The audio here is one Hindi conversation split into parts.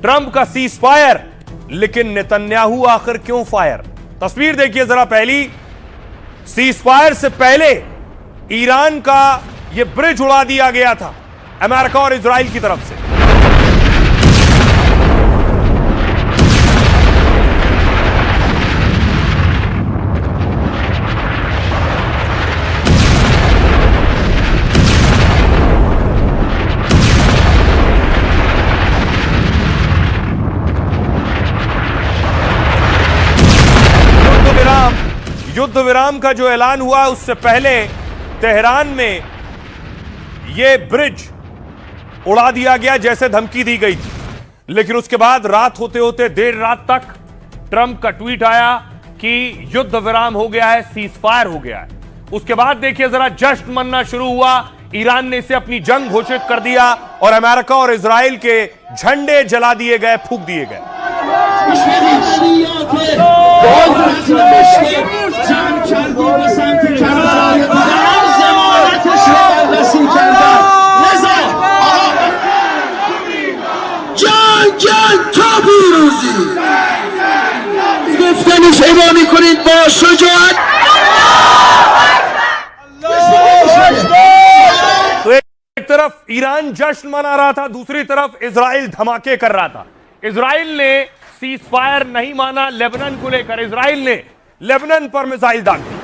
ट्रंप का सीज फायर, लेकिन नेतन्याहू आखिर क्यों फायर? तस्वीर देखिए जरा। पहली, सीज फायर से पहले ईरान का यह ब्रिज उड़ा दिया गया था अमेरिका और इजराइल की तरफ से। युद्ध विराम का जो ऐलान हुआ उससे पहले तेहरान में यह ब्रिज उड़ा दिया गया जैसे धमकी दी गई थी, लेकिन उसके बाद रात होते होते देर रात तक ट्रंप का ट्वीट आया कि युद्ध विराम हो गया है, सीज फायर हो गया है। उसके बाद देखिए जरा, जश्न मनना शुरू हुआ। ईरान ने इसे अपनी जंग घोषित कर दिया और अमेरिका और इजराइल के झंडे जला दिए गए, फूंक दिए गए। तो एक तरफ ईरान जश्न मना रहा था, दूसरी तरफ इजराइल धमाके कर रहा था। इजराइल ने सीज फायर नहीं माना लेबनान को लेकर, इजराइल ने लेबनान पर मिसाइल दागी।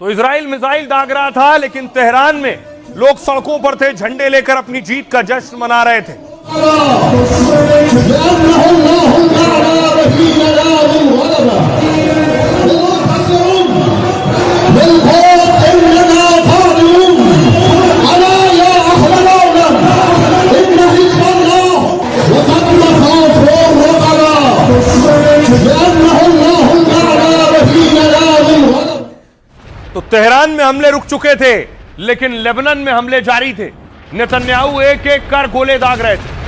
तो इजराइल मिसाइल दाग रहा था, लेकिन तेहरान में लोग सड़कों पर थे, झंडे लेकर अपनी जीत का जश्न मना रहे थे। तो तेहरान में हमले रुक चुके थे, लेकिन लेबनान में हमले जारी थे। नेतन्याहू एक एक कर गोले दाग रहे थे।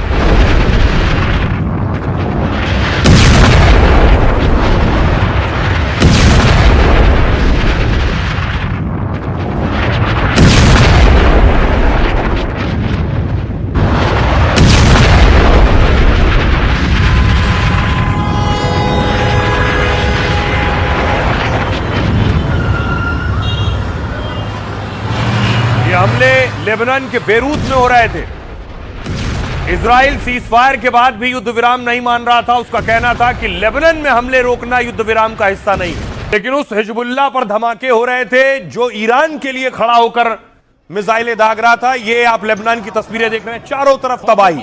हमले लेबनान के बेरूत में हो रहे थे। इजराइल सीज फायर के बाद भी युद्ध विराम नहीं मान रहा था। उसका कहना था कि लेबनान में हमले रोकना युद्ध विराम का हिस्सा नहीं है, लेकिन उस हिजबुल्लाह पर धमाके हो रहे थे जो ईरान के लिए खड़ा होकर मिसाइलें दाग रहा था। ये आप लेबनान की तस्वीरें देख रहे हैं, चारों तरफ तबाही।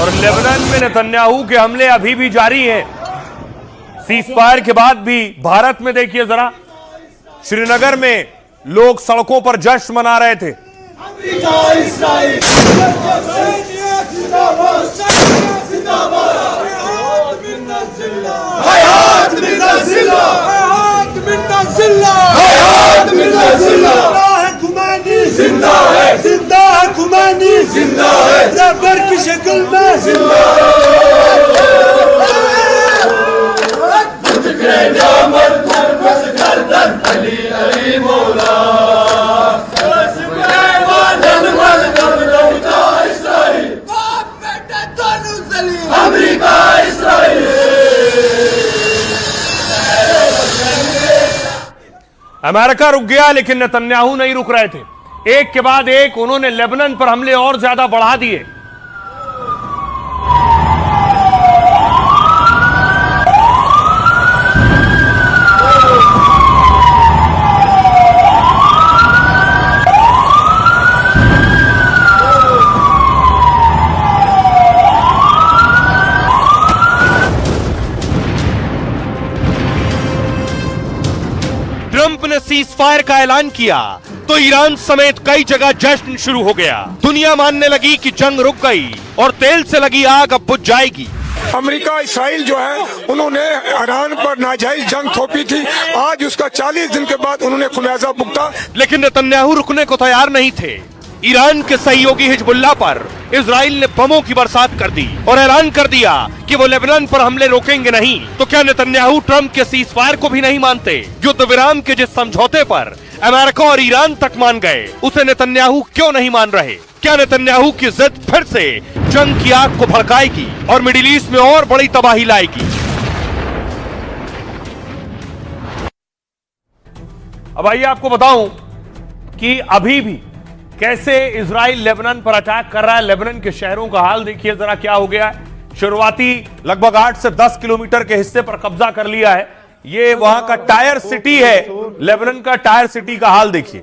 और लेबनान में नेतन्याहू के हमले अभी भी जारी हैं। सीज फायर के बाद भी भारत में देखिए जरा, श्रीनगर में लोग सड़कों पर जश्न मना रहे थे। अमेरिका रुक गया, लेकिन नेतन्याहू नहीं रुक रहे थे। एक के बाद एक उन्होंने लेबनान पर हमले और ज्यादा बढ़ा दिए। ट्रंप ने सीज फायर का ऐलान किया तो ईरान समेत कई जगह जश्न शुरू हो गया। दुनिया मानने लगी कि जंग रुक गई और तेल से लगी आग अब बुझ जाएगी। अमेरिका इसराइल जो है उन्होंने ईरान पर नाजायज जंग थोपी थी, आज उसका 40 दिन के बाद उन्होंने खुलासा भुगता। लेकिन नेतन्याहू रुकने को तैयार नहीं थे। ईरान के सहयोगी हिजबुल्लाह पर इजराइल ने बमों की बरसात कर दी और ऐलान कर दिया कि वो लेबनान पर हमले रोकेंगे नहीं। तो क्या नेतन्याहू ट्रंप के सीज फायर को भी नहीं मानते? युद्ध विराम के जिस समझौते पर अमेरिका और ईरान तक मान गए, उसे नेतन्याहू क्यों नहीं मान रहे? क्या नेतन्याहू की जिद फिर से जंग की आग को भड़काएगी और मिडिल ईस्ट में और बड़ी तबाही लाएगी? अब आइए आपको बताऊं कि अभी भी कैसे इजराइल लेबनान पर अटैक कर रहा है। लेबनान के शहरों का हाल देखिए जरा क्या हो गया है। शुरुआती लगभग 8 से 10 किलोमीटर के हिस्से पर कब्जा कर लिया है। ये वहां का टायर सिटी है, लेबनान का टायर सिटी का हाल देखिए।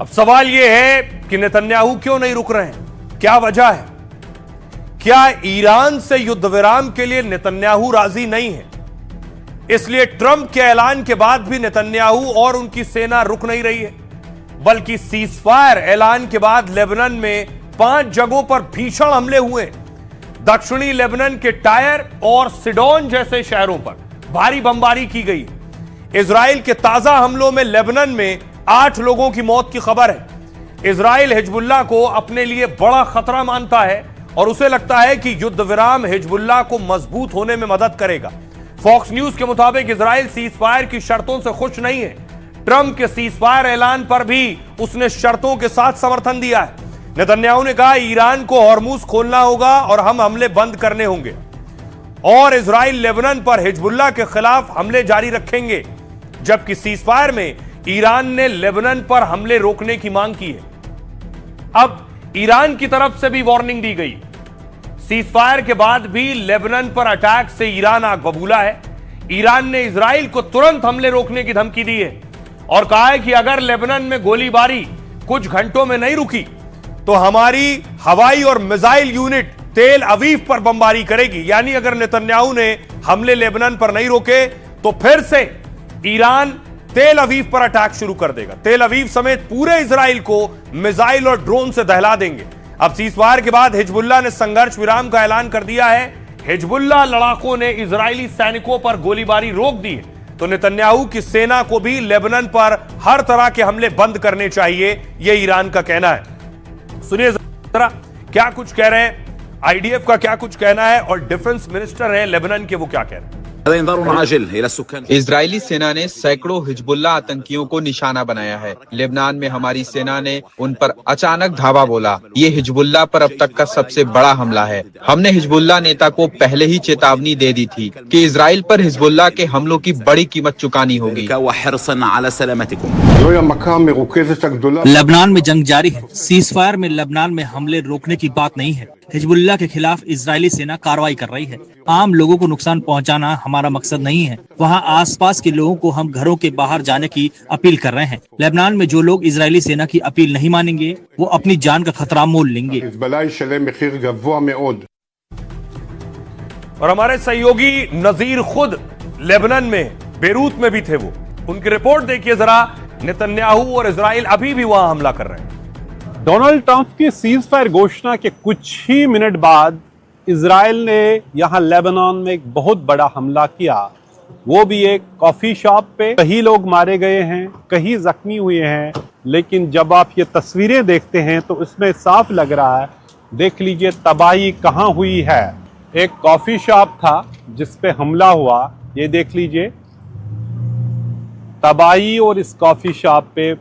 अब सवाल यह है कि नेतन्याहू क्यों नहीं रुक रहे हैं? क्या वजह है? क्या ईरान से युद्ध विराम के लिए नेतन्याहू राजी नहीं है, इसलिए ट्रंप के ऐलान के बाद भी नेतन्याहू और उनकी सेना रुक नहीं रही है? बल्कि सीजफायर ऐलान के बाद लेबनान में 5 जगहों पर भीषण हमले हुए। दक्षिणी लेबनान के टायर और सिडोन जैसे शहरों पर भारी बमबारी की गई। इजराइल के ताजा हमलों में लेबनान में 8 लोगों की मौत की खबर है। इजराइल हिजबुल्लाह को अपने लिए बड़ा खतरा मानता है और उसे लगता है कि युद्ध विराम हिजबुल्लाह को मजबूत होने में मदद करेगा। फॉक्स न्यूज के मुताबिक इजराइल सीजफायर की शर्तों से खुश नहीं है। ट्रंप के सीजफायर ऐलान पर भी उसने शर्तों के साथ समर्थन दिया है। नेतन्याहू ने कहा ईरान को हॉर्मुज खोलना होगा और हम हमले बंद करने होंगे और इजराइल लेबनान पर हिजबुल्लाह के खिलाफ हमले जारी रखेंगे, जबकि सीजफायर में ईरान ने लेबनान पर हमले रोकने की मांग की है। अब ईरान की तरफ से भी वार्निंग दी गई। सीजफायर के बाद भी लेबनान पर अटैक से ईरान आग बबूला है। ईरान ने इजराइल को तुरंत हमले रोकने की धमकी दी है और कहा है कि अगर लेबनान में गोलीबारी कुछ घंटों में नहीं रुकी तो हमारी हवाई और मिसाइल यूनिट तेल अवीव पर बमबारी करेगी। यानी अगर नेतन्याहू ने हमले लेबनान पर नहीं रोके तो फिर से ईरान तेल अवीव पर अटैक शुरू कर देगा। तेल अवीव समेत पूरे इजराइल को मिसाइल और ड्रोन से दहला देंगे। अब सीजफायर के बाद हिजबुल्लाह ने संघर्ष विराम का ऐलान कर दिया है। हिजबुल्लाह लड़ाकों ने इजरायली सैनिकों पर गोलीबारी रोक दी है, तो नेतन्याहू की सेना को भी लेबनान पर हर तरह के हमले बंद करने चाहिए, यह ईरान का कहना है। सुनिए जरा क्या कुछ कह रहे हैं, आईडीएफ का क्या कुछ कहना है और डिफेंस मिनिस्टर हैं लेबनान के, वो क्या कह रहे हैं। इजरायली सेना ने सैकड़ों हिजबुल्लाह आतंकियों को निशाना बनाया है। लेबनान में हमारी सेना ने उन पर अचानक धावा बोला। ये हिजबुल्लाह पर अब तक का सबसे बड़ा हमला है। हमने हिजबुल्लाह नेता को पहले ही चेतावनी दे दी थी कि इजराइल पर हिजबुल्लाह के हमलों की बड़ी कीमत चुकानी होगी। लेबनान में जंग जारी है। सीजफायर में लेबनान में हमले रोकने की बात नहीं है। हिजबुल्लाह के खिलाफ इजरायली सेना कार्रवाई कर रही है। आम लोगों को नुकसान पहुंचाना हमारा मकसद नहीं है। वहां आसपास के लोगों को हम घरों के बाहर जाने की अपील कर रहे हैं। लेबनान में जो लोग इजरायली सेना की अपील नहीं मानेंगे वो अपनी जान का खतरा मोल लेंगे। और हमारे सहयोगी नजीर खुद लेबनान में बेरूत में भी थे, वो उनकी रिपोर्ट देखिए जरा। नेतन्याहू और इजराइल अभी भी वहां हमला कर रहे हैं। डोनाल्ड ट्रंप की सीज फायर घोषणा के कुछ ही मिनट बाद इजराइल ने यहां लेबनान में एक बहुत बड़ा हमला किया, वो भी एक कॉफी शॉप पे। कई लोग मारे गए हैं, कई जख्मी हुए हैं, लेकिन जब आप ये तस्वीरें देखते हैं तो इसमें साफ लग रहा है, देख लीजिए तबाही कहां हुई है। एक कॉफी शॉप था जिस पे हमला हुआ, ये देख लीजिए तबाही। और इस कॉफी शॉप पे,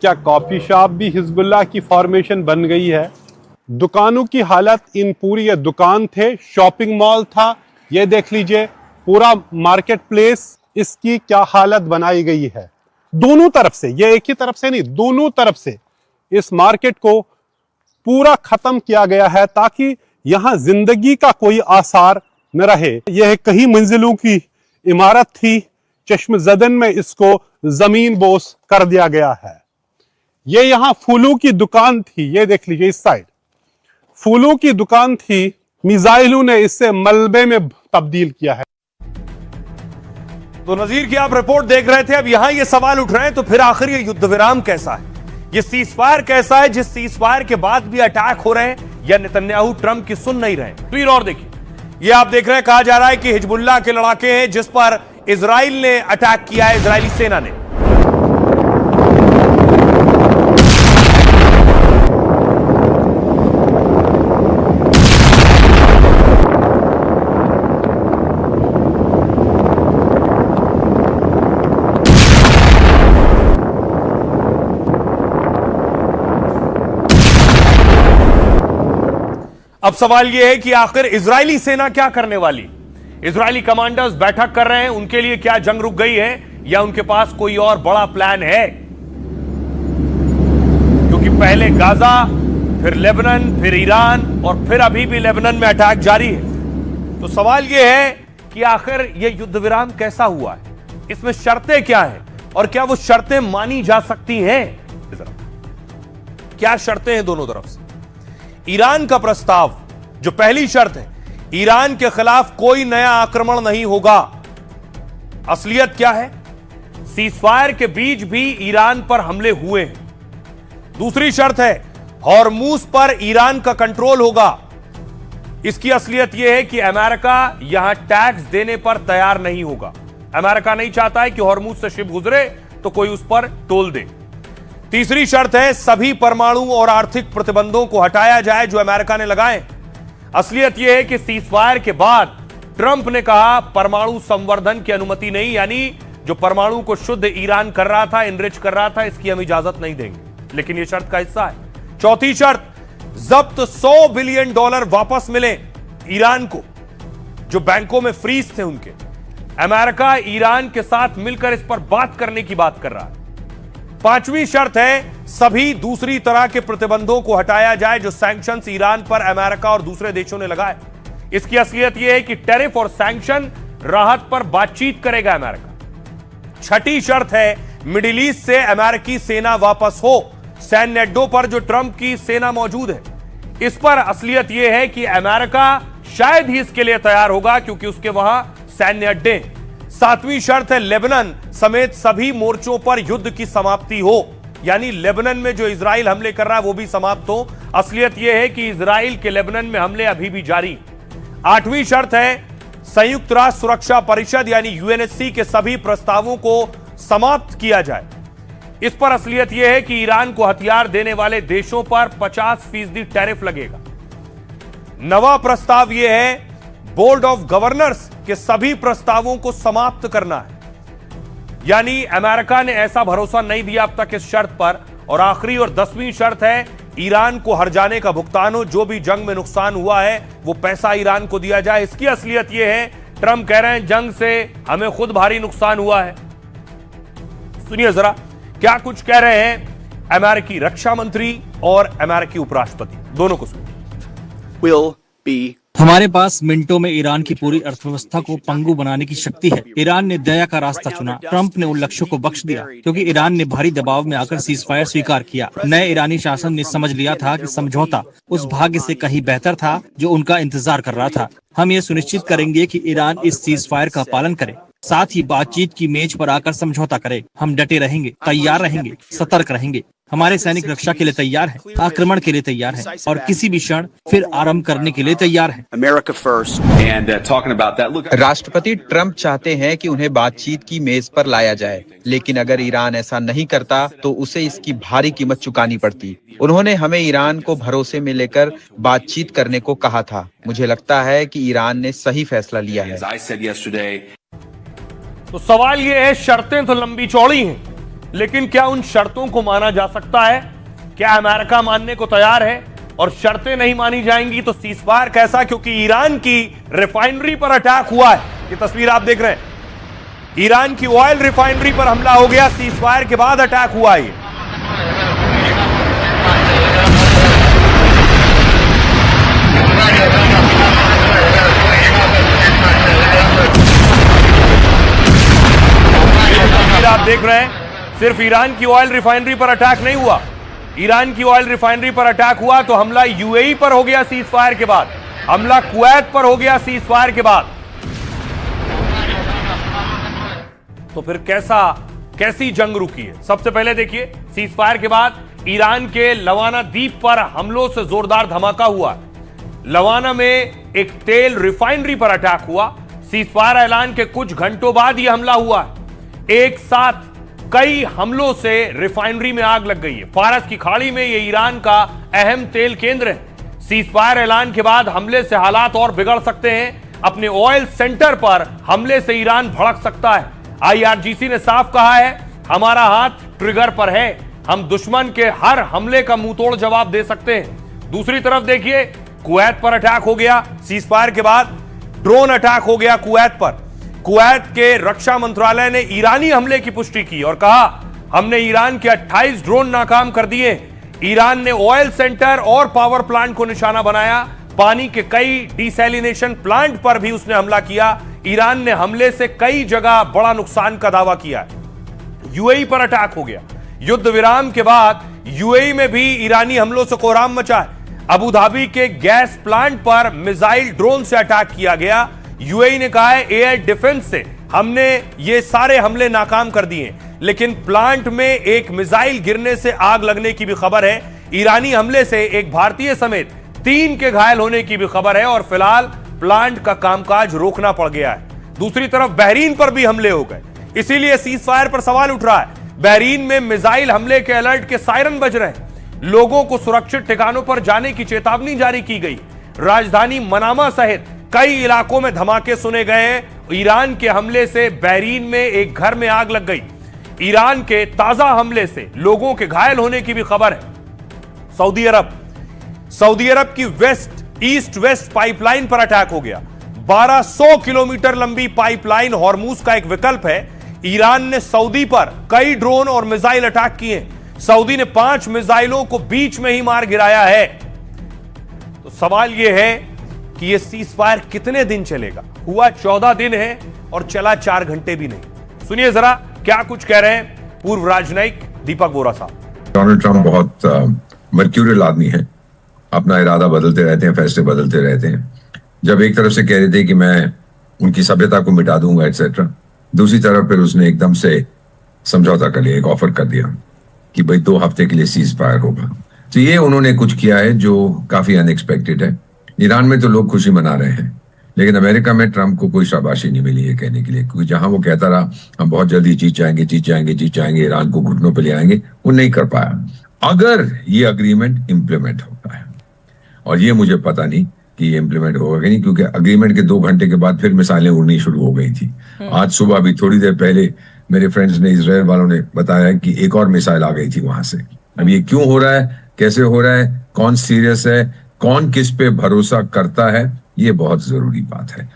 क्या कॉफी शॉप भी हिजबुल्लाह की फॉर्मेशन बन गई है? दुकानों की हालत, इन पूरी ये दुकान थे, शॉपिंग मॉल था, ये देख लीजिए पूरा मार्केट प्लेस, इसकी क्या हालत बनाई गई है। दोनों तरफ से, ये एक ही तरफ से नहीं, दोनों तरफ से इस मार्केट को पूरा खत्म किया गया है ताकि यहां जिंदगी का कोई आसार न रहे। यह कई मंजिलों की इमारत थी, चश्मज़दन में इसको जमीन बोस कर दिया गया है। ये यहां फूलों की दुकान थी, ये देख लीजिए इस साइड फूलों की दुकान थी, मिसाइलों ने इसे मलबे में तब्दील किया है। तो नजीर की आप रिपोर्ट देख रहे थे, अब यहां ये सवाल उठ रहे हैं तो फिर आखिर ये युद्ध विराम कैसा है, ये सीजफायर कैसा है जिस सीजफायर के बाद भी अटैक हो रहे हैं, या नेतन्याहू ट्रंप की सुन नहीं रहे। फिर और देखिए, ये आप देख रहे हैं, कहा जा रहा है कि हिजबुल्लाह के लड़ाके हैं जिस पर इजराइल ने अटैक किया है, इजरायली सेना ने। अब सवाल यह है कि आखिर इजरायली सेना क्या करने वाली। इजरायली कमांडर्स बैठक कर रहे हैं, उनके लिए क्या जंग रुक गई है या उनके पास कोई और बड़ा प्लान है? क्योंकि पहले गाजा, फिर लेबनान, फिर ईरान और फिर अभी भी लेबनान में अटैक जारी है। तो सवाल यह है कि आखिर यह युद्ध विराम कैसा हुआ है, इसमें शर्तें क्या हैं और क्या वो शर्तें मानी जा सकती हैं? क्या शर्तें हैं दोनों तरफ से? ईरान का प्रस्ताव, जो पहली शर्त है, ईरान के खिलाफ कोई नया आक्रमण नहीं होगा। असलियत क्या है? सीजफायर के बीच भी ईरान पर हमले हुए हैं। दूसरी शर्त है, हॉर्मूज पर ईरान का कंट्रोल होगा। इसकी असलियत यह है कि अमेरिका यहां टैक्स देने पर तैयार नहीं होगा। अमेरिका नहीं चाहता है कि हॉर्मूज से शिप गुजरे तो कोई उस पर टोल दे। तीसरी शर्त है, सभी परमाणु और आर्थिक प्रतिबंधों को हटाया जाए जो अमेरिका ने लगाए। असलियत यह है कि सीजफायर के बाद ट्रंप ने कहा परमाणु संवर्धन की अनुमति नहीं, यानी जो परमाणु को शुद्ध ईरान कर रहा था, इनरिच कर रहा था, इसकी हम इजाजत नहीं देंगे। लेकिन यह शर्त का हिस्सा है। चौथी शर्त, जब्त $100 बिलियन वापस मिले ईरान को, जो बैंकों में फ्रीज थे उनके। अमेरिका ईरान के साथ मिलकर इस पर बात करने की बात कर रहा है। पांचवी शर्त है, सभी दूसरी तरह के प्रतिबंधों को हटाया जाए जो सैंक्शंस ईरान पर अमेरिका और दूसरे देशों ने लगाए। इसकी असलियत यह है कि टैरिफ और सैंक्शन राहत पर बातचीत करेगा अमेरिका। छठी शर्त है, मिडिल ईस्ट से अमेरिकी सेना वापस हो, सैन नेड्डो पर जो ट्रंप की सेना मौजूद है। इस पर असलियत यह है कि अमेरिका शायद ही इसके लिए तैयार होगा क्योंकि उसके वहां सैन्य अड्डे। सातवीं शर्त है, लेबनान समेत सभी मोर्चों पर युद्ध की समाप्ति हो, यानी लेबनान में जो इजराइल हमले कर रहा है वो भी समाप्त हो। असलियत यह है कि इजराइल के लेबनान में हमले अभी भी जारी। आठवीं शर्त है, संयुक्त राष्ट्र सुरक्षा परिषद यानी यूएनएससी के सभी प्रस्तावों को समाप्त किया जाए। इस पर असलियत यह है कि ईरान को हथियार देने वाले देशों पर 50% टैरिफ लगेगा। नवा प्रस्ताव यह है, बोर्ड ऑफ गवर्नर्स के सभी प्रस्तावों को समाप्त करना है, यानी अमेरिका ने ऐसा भरोसा नहीं दिया अब तक इस शर्त पर। और आखिरी और 10वीं शर्त है, ईरान को हर जाने का भुगतान हो, जो भी जंग में नुकसान हुआ है वो पैसा ईरान को दिया जाए। इसकी असलियत यह है, ट्रंप कह रहे हैं जंग से हमें खुद भारी नुकसान हुआ है। सुनिए जरा क्या कुछ कह रहे हैं अमेरिकी रक्षा मंत्री और अमेरिकी उपराष्ट्रपति, दोनों को सुनिए। हमारे पास मिनटों में ईरान की पूरी अर्थव्यवस्था को पंगु बनाने की शक्ति है। ईरान ने दया का रास्ता चुना। ट्रंप ने उन लक्ष्यों को बख्श दिया क्योंकि ईरान ने भारी दबाव में आकर सीजफायर स्वीकार किया। नए ईरानी शासन ने समझ लिया था कि समझौता उस भाग्य से कहीं बेहतर था जो उनका इंतजार कर रहा था। हम ये सुनिश्चित करेंगे कि ईरान इस सीजफायर का पालन करे, साथ ही बातचीत की मेज पर आकर समझौता करे। हम डटे रहेंगे, तैयार रहेंगे, सतर्क रहेंगे। हमारे सैनिक रक्षा के लिए तैयार है, आक्रमण के लिए तैयार है और किसी भी क्षण फिर आरंभ करने के लिए तैयार है। राष्ट्रपति ट्रंप चाहते हैं कि उन्हें बातचीत की मेज पर लाया जाए, लेकिन अगर ईरान ऐसा नहीं करता तो उसे इसकी भारी कीमत चुकानी पड़ती। उन्होंने हमें ईरान को भरोसे में लेकर बातचीत करने को कहा था। मुझे लगता है कि ईरान ने सही फैसला लिया है। तो सवाल यह है, शर्तें तो लंबी चौड़ी हैं, लेकिन क्या उन शर्तों को माना जा सकता है? क्या अमेरिका मानने को तैयार है? और शर्तें नहीं मानी जाएंगी तो सीजफायर कैसा? क्योंकि ईरान की रिफाइनरी पर अटैक हुआ है। ये तस्वीर आप देख रहे हैं, ईरान की ऑयल रिफाइनरी पर हमला हो गया, सीजफायर के बाद अटैक हुआ है। देख रहे हैं सिर्फ ईरान की ऑयल रिफाइनरी पर अटैक नहीं हुआ, ईरान की ऑयल रिफाइनरी पर अटैक हुआ तो हमला यूएई पर हो गया सीज फायर के बाद, हमला कुवैत पर हो गया सीज फायर के बाद। तो फिर कैसी जंग रुकी है? सबसे पहले देखिए, सीज फायर के बाद ईरान के लवाना द्वीप पर हमलों से जोरदार धमाका हुआ। लवाना में एक तेल रिफाइनरी पर अटैक हुआ। सीज फायर ऐलान के कुछ घंटों बाद यह हमला हुआ। एक साथ कई हमलों से रिफाइनरी में आग लग गई है। फारस की खाड़ी में यह ईरान का अहम तेल केंद्र है। सीज फायर ऐलान के बाद हमले से हालात और बिगड़ सकते हैं। अपने ऑयल सेंटर पर हमले से ईरान भड़क सकता है। आईआरजीसी ने साफ कहा है, हमारा हाथ ट्रिगर पर है, हम दुश्मन के हर हमले का मुंहतोड़ जवाब दे सकते हैं। दूसरी तरफ देखिए, कुवैत पर अटैक हो गया। सीज फायर के बाद ड्रोन अटैक हो गया कुवैत पर। कुवैत के रक्षा मंत्रालय ने ईरानी हमले की पुष्टि की और कहा, हमने ईरान के 28 ड्रोन नाकाम कर दिए। ईरान ने ऑयल सेंटर और पावर प्लांट को निशाना बनाया। पानी के कई डिसैलिनेशन प्लांट पर भी उसने हमला किया। ईरान ने हमले से कई जगह बड़ा नुकसान का दावा किया। यूएई पर अटैक हो गया। युद्ध विराम के बाद यूएई में भी ईरानी हमलों से कोहराम मचा है। अबू धाबी के गैस प्लांट पर मिसाइल ड्रोन से अटैक किया गया। यूएई ने कहा है, एयर डिफेंस से हमने ये सारे हमले नाकाम कर दिए, लेकिन प्लांट में एक मिसाइल गिरने से आग लगने की भी खबर है। ईरानी हमले से एक भारतीय समेत 3 के घायल होने की भी खबर है और फिलहाल प्लांट का कामकाज रोकना पड़ गया है। दूसरी तरफ बहरीन पर भी हमले हो गए, इसीलिए सीज फायर पर सवाल उठ रहा है। बहरीन में मिसाइल हमले के अलर्ट के सायरन बज रहे हैं। लोगों को सुरक्षित ठिकानों पर जाने की चेतावनी जारी की गई। राजधानी मनामा सहित कई इलाकों में धमाके सुने गए। ईरान के हमले से बहरीन में एक घर में आग लग गई। ईरान के ताजा हमले से लोगों के घायल होने की भी खबर है। सऊदी अरब की ईस्ट वेस्ट पाइपलाइन पर अटैक हो गया। 1200 किलोमीटर लंबी पाइपलाइन हॉर्मूज का एक विकल्प है। ईरान ने सऊदी पर कई ड्रोन और मिसाइल अटैक किए। सऊदी ने 5 मिसाइलों को बीच में ही मार गिराया है। तो सवाल यह है कि यह सीज फायर कितने दिन चलेगा? हुआ 14 दिन है और चला 4 घंटे भी नहीं। सुनिए जरा क्या कुछ कह रहे हैं पूर्व राजनयिक दीपक बोरा साहब। डोनाल्ड ट्रंप बहुत मर्क्यूरियल आदमी है, अपना इरादा बदलते रहते हैं, फैसले बदलते रहते हैं। जब एक तरफ से कह रहे थे कि मैं उनकी सभ्यता को मिटा दूंगा एक्सेट्रा, दूसरी तरफ फिर उसने एकदम से समझौता कर लिया, एक ऑफर कर दिया कि भाई 2 हफ्ते के लिए सीज फायर होगा। तो ये उन्होंने कुछ किया है जो काफी अनएक्सपेक्टेड है। ईरान में तो लोग खुशी मना रहे हैं, लेकिन अमेरिका में ट्रंप को कोई शाबाशी नहीं मिली है कहने के लिए, क्योंकि जहां वो कहता रहा हम बहुत जल्दी जीत जाएंगे, ईरान को घुटनों पे ले आएंगे, वो नहीं कर पाया। अगर ये अग्रीमेंट इंप्लीमेंट होता है, और ये मुझे पता नहीं कि ये इंप्लीमेंट होगा कि नहीं, क्योंकि अग्रीमेंट के 2 घंटे के बाद फिर मिसाइलें उड़नी शुरू हो गई थी। आज सुबह भी थोड़ी देर पहले मेरे फ्रेंड्स ने, इजराइल वालों ने बताया कि एक और मिसाइल आ गई थी वहां से। अब ये क्यों हो रहा है, कैसे हो रहा है, कौन सीरियस है, कौन किस पे भरोसा करता है, ये बहुत जरूरी बात है।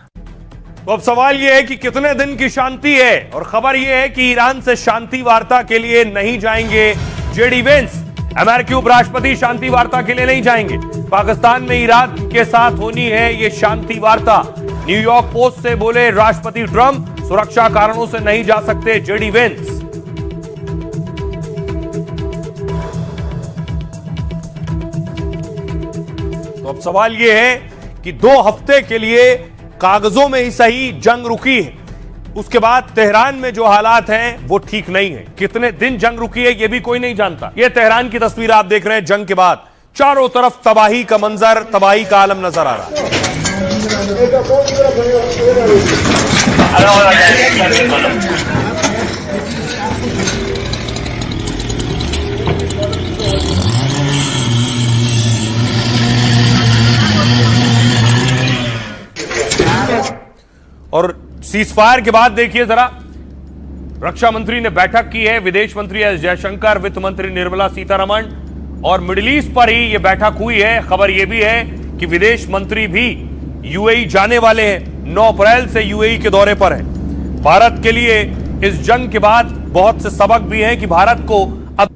तो अब सवाल यह है कि कितने दिन की शांति है, और खबर यह है कि ईरान से शांति वार्ता के लिए नहीं जाएंगे जेडी वेंस। अमेरिकी उपराष्ट्रपति शांति वार्ता के लिए नहीं जाएंगे। पाकिस्तान में ईरान के साथ होनी है ये शांति वार्ता। न्यूयॉर्क पोस्ट से बोले राष्ट्रपति ट्रंप, सुरक्षा कारणों से नहीं जा सकते जेडी वेंस। तो अब सवाल यह है कि 2 हफ्ते के लिए कागजों में ही सही जंग रुकी है, उसके बाद तेहरान में जो हालात हैं वो ठीक नहीं है। कितने दिन जंग रुकी है ये भी कोई नहीं जानता। ये तेहरान की तस्वीर आप देख रहे हैं। जंग के बाद चारों तरफ तबाही का मंजर, तबाही का आलम नजर आ रहा है। और सीज फायर के बाद देखिए जरा, रक्षा मंत्री ने बैठक की है, विदेश मंत्री एस जयशंकर, वित्त मंत्री निर्मला सीतारमण, और मिडिल ईस्ट पर ही यह बैठक हुई है। खबर यह भी है कि विदेश मंत्री भी यूएई जाने वाले हैं। 9 अप्रैल से यूएई के दौरे पर है। भारत के लिए इस जंग के बाद बहुत से सबक भी हैं कि भारत को अब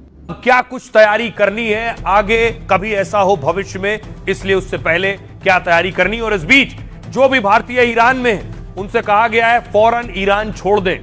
क्या कुछ तैयारी करनी है, आगे कभी ऐसा हो भविष्य में, इसलिए उससे पहले क्या तैयारी करनी। और इस बीच जो भी भारतीय ईरान में है उनसे कहा गया है फौरन ईरान छोड़ दें।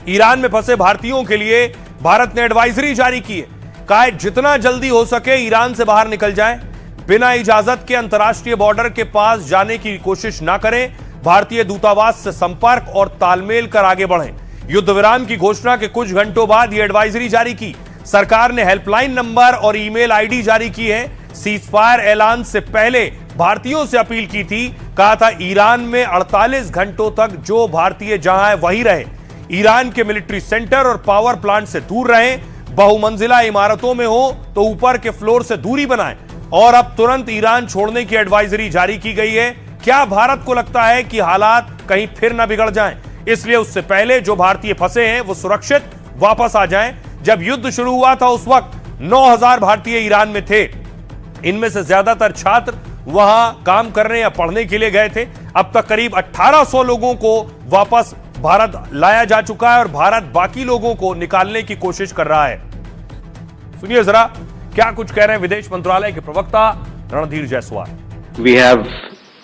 ईरान में फंसे भारतीयों के लिए भारत ने एडवाइजरी जारी की है। कहा है जितना जल्दी हो सके ईरान से बाहर निकल जाएं, बिना इजाजत के अंतर्राष्ट्रीय बॉर्डर के पास जाने की कोशिश ना करें, भारतीय दूतावास से संपर्क और तालमेल कर आगे बढ़ें। युद्ध विराम की घोषणा के कुछ घंटों बाद यह एडवाइजरी जारी की। सरकार ने हेल्पलाइन नंबर और ईमेल आईडी जारी की है। सीजफायर ऐलान से पहले भारतीयों से अपील की थी, कहा था ईरान में 48 घंटों तक जो भारतीय जहां है वहीं रहे, ईरान के मिलिट्री सेंटर और पावर प्लांट से दूर रहें, बहुमंजिला इमारतों में हो तो ऊपर के फ्लोर से दूरी बनाएं और अब तुरंत ईरान छोड़ने की एडवाइजरी जारी की गई है। क्या भारत को लगता है कि हालात कहीं फिर ना बिगड़ जाएं, इसलिए उससे पहले जो भारतीय फंसे हैं वो सुरक्षित वापस आ जाएं। जब युद्ध शुरू हुआ था उस वक्त 9000 भारतीय ईरान में थे। इनमें से ज्यादातर छात्र वहां काम करने या पढ़ने के लिए गए थे। अब तक करीब 1800 लोगों को वापस भारत लाया जा चुका है और भारत बाकी लोगों को निकालने की कोशिश कर रहा है। सुनिए जरा क्या कुछ कह रहे हैं विदेश मंत्रालय के प्रवक्ता Randhir Jaiswal. We have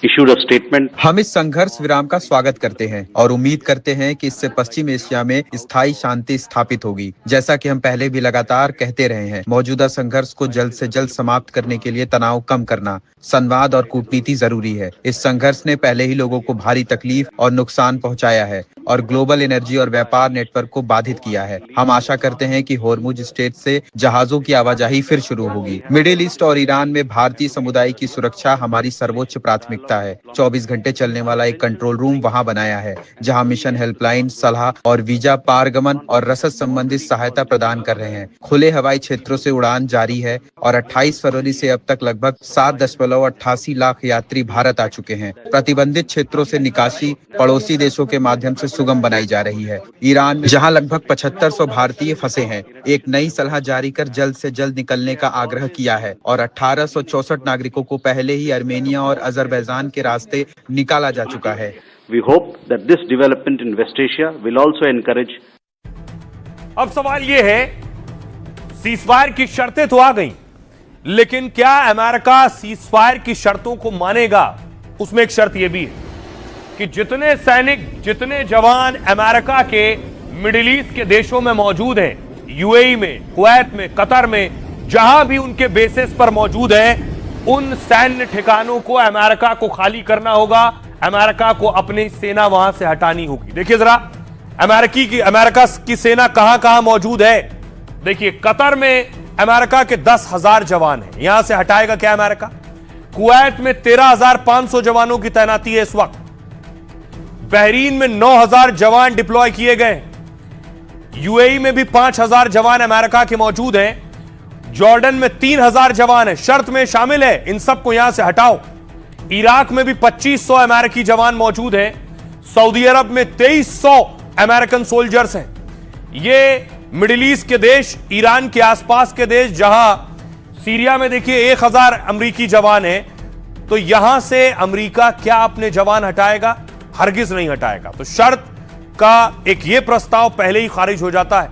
issued a statement. हम इस संघर्ष विराम का स्वागत करते हैं और उम्मीद करते हैं कि इससे पश्चिम एशिया में स्थायी शांति स्थापित होगी। जैसा कि हम पहले भी लगातार कहते रहे हैं, मौजूदा संघर्ष को जल्द से जल्द समाप्त करने के लिए तनाव कम करना, संवाद और कूटनीति जरूरी है। इस संघर्ष ने पहले ही लोगों को भारी तकलीफ और नुकसान पहुंचाया है और ग्लोबल एनर्जी और व्यापार नेटवर्क को बाधित किया है। हम आशा करते हैं कि होर्मुज स्ट्रेट से जहाजों की आवाजाही फिर शुरू होगी। मिडिल ईस्ट और ईरान में भारतीय समुदाय की सुरक्षा हमारी सर्वोच्च प्राथमिकता है। 24 घंटे चलने वाला एक कंट्रोल रूम वहां बनाया है, जहां मिशन हेल्पलाइन, सलाह और वीजा पारगमन और रसद संबंधित सहायता प्रदान कर रहे हैं। खुले हवाई क्षेत्रों से उड़ान जारी है और 28 फरवरी से अब तक लगभग 7.88 लाख यात्री भारत आ चुके हैं। प्रतिबंधित क्षेत्रों से निकासी पड़ोसी देशों के माध्यम से सुगम बनाई जा रही है। ईरान में जहां लगभग 7500 भारतीय फंसे हैं, एक नई सलाह जारी कर जल्द से जल्द निकलने का आग्रह किया है और 1864 नागरिकों को पहले ही अर्मेनिया और अजरबैजान के रास्ते निकाला जा चुका है। We hope that this development in West Asia will also encourage. अब सवाल यह है, सीजफायर की शर्तें तो आ गई, लेकिन क्या अमेरिका सीजफायर की शर्तों को मानेगा? उसमें एक शर्त यह भी है कि जितने सैनिक, जितने जवान अमेरिका के मिडिल ईस्ट के देशों में मौजूद हैं, यूएई में, कुवैत में, कतर में, जहां भी उनके बेसिस पर मौजूद हैं, उन सैन्य ठिकानों को अमेरिका को खाली करना होगा। अमेरिका को अपनी सेना वहां से हटानी होगी। देखिए जरा अमेरिका की सेना कहां मौजूद है। देखिए कतर में अमेरिका के 10,000 जवान हैं, यहां से हटाएगा क्या अमेरिका? कुवैत में 13,500 जवानों की तैनाती है इस वक्त। बहरीन में 9,000 जवान डिप्लॉय किए गए। यूएई में भी 5,000 जवान अमेरिका के मौजूद हैं। जॉर्डन में 3,000 जवान है, शर्त में शामिल है, इन सबको यहां से हटाओ। इराक में भी 2500 अमेरिकी जवान मौजूद हैं। सऊदी अरब में 2300 अमेरिकन सोल्जर्स हैं। ये मिडिल ईस्ट के देश, ईरान के आसपास के देश, जहां सीरिया में देखिए 1000 अमेरिकी जवान हैं, तो यहां से अमेरिका क्या अपने जवान हटाएगा? हरगिज नहीं हटाएगा। तो शर्त का एक ये प्रस्ताव पहले ही खारिज हो जाता है।